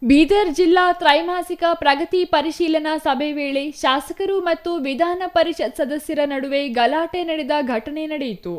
ಬೀದರ್ ಜಿಲ್ಲಾ ತ್ರೈಮಾಸಿಕ ಪ್ರಗತಿ ಪರಿಶೀಲನಾ ಸಭೆ ವೇಳೆ ಶಾಸಕರು ಮತ್ತು ವಿಧಾನ ಪರಿಷತ್ ಸದಸ್ಯರ ನಡುವೆ ಗಲಾಟೆ ನಡೆದ ಘಟನೆ ನಡೆಯಿತು.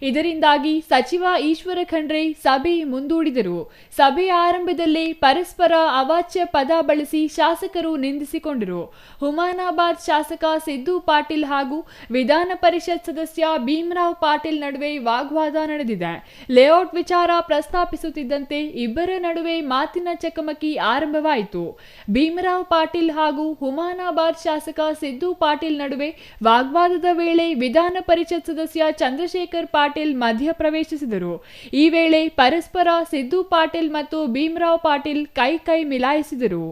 ಇದರಿಂದಾಗಿ ಸಚಿವ ಈಶ್ವರ ಖಂಡ್ರೆ ಸಭೆ ಮುಂದೂಡಿದರು. ಸಭೆಯ ಆರಂಭದಲ್ಲೇ ಪರಸ್ಪರ ಅವಾಚ್ಯ ಪದ ಬಳಸಿ ಶಾಸಕರು ನಿಂದಿಸಿಕೊಂಡರು. ಹುಮನಾಬಾದ್ ಶಾಸಕ ಸಿದ್ದು ಪಾಟೀಲ್ ಹಾಗೂ ವಿಧಾನ ಪರಿಷತ್ ಸದಸ್ಯ ಭೀಮರಾವ್ ಪಾಟೀಲ್ ನಡುವೆ ವಾಗ್ವಾದ ನಡೆದಿದೆ. ಲೇಔಟ್ ವಿಚಾರ ಪ್ರಸ್ತಾಪಿಸುತ್ತಿದ್ದಂತೆ ಇಬ್ಬರ ನಡುವೆ ಮಾತಿನ ಚಕಮಕಿ ಆರಂಭವಾಯಿತು. ಭೀಮರಾವ್ ಪಾಟೀಲ್ ಹಾಗೂ ಹುಮನಾಬಾದ್ ಶಾಸಕ ಸಿದ್ದು ಪಾಟೀಲ್ ನಡುವೆ ವಾಗ್ವಾದದ ವೇಳೆ ವಿಧಾನ ಪರಿಷತ್ ಸದಸ್ಯ ಚಂದ್ರಶೇಖರ್ ಪಾಟೀಲ್ ಮಧ್ಯ ಪ್ರವೇಶಿಸಿದರು. ಈ ವೇಳೆ ಪರಸ್ಪರ ಸಿದ್ದು ಪಾಟೀಲ್ ಮತ್ತು ಭೀಮರಾವ್ ಪಾಟೀಲ್ ಕೈ ಮಿಲಾಯಿಸಿದರು.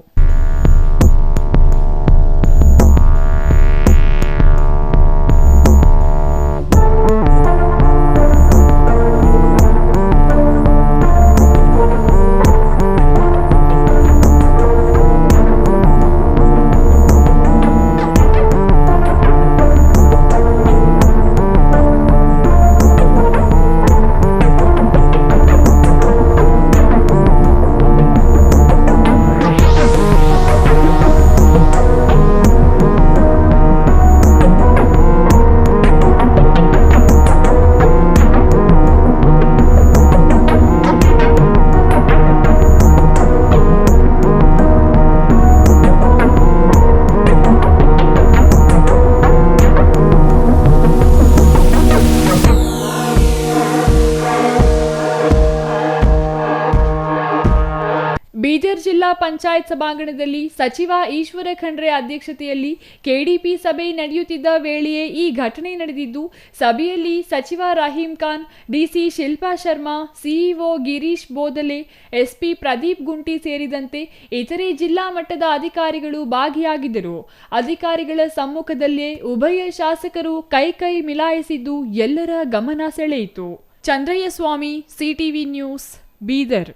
ಬೀದರ್ ಜಿಲ್ಲಾ ಪಂಚಾಯತ್ ಸಭಾಂಗಣದಲ್ಲಿ ಸಚಿವ ಈಶ್ವರ ಖಂಡ್ರೆ ಅಧ್ಯಕ್ಷತೆಯಲ್ಲಿ ಕೆಡಿಪಿ ಸಭೆ ನಡೆಯುತ್ತಿದ್ದ ವೇಳೆಯೇ ಈ ಘಟನೆ ನಡೆದಿದ್ದು, ಸಭೆಯಲ್ಲಿ ಸಚಿವ Rahim Khan, DC Shilpa Sharma, CEO Girish Bodale, SP Pradeep Gunti ಸೇರಿದಂತೆ ಇತರೆ ಜಿಲ್ಲಾ ಮಟ್ಟದ ಅಧಿಕಾರಿಗಳು ಭಾಗಿಯಾಗಿದ್ದರು. ಅಧಿಕಾರಿಗಳ ಸಮ್ಮುಖದಲ್ಲೇ ಉಭಯ ಶಾಸಕರು ಕೈ ಮಿಲಾಯಿಸಿದ್ದು ಎಲ್ಲರ ಗಮನ ಸೆಳೆಯಿತು. ಚಂದ್ರಯ್ಯ ಸ್ವಾಮಿ, ಸಿಟಿವಿ ನ್ಯೂಸ್, ಬೀದರ್.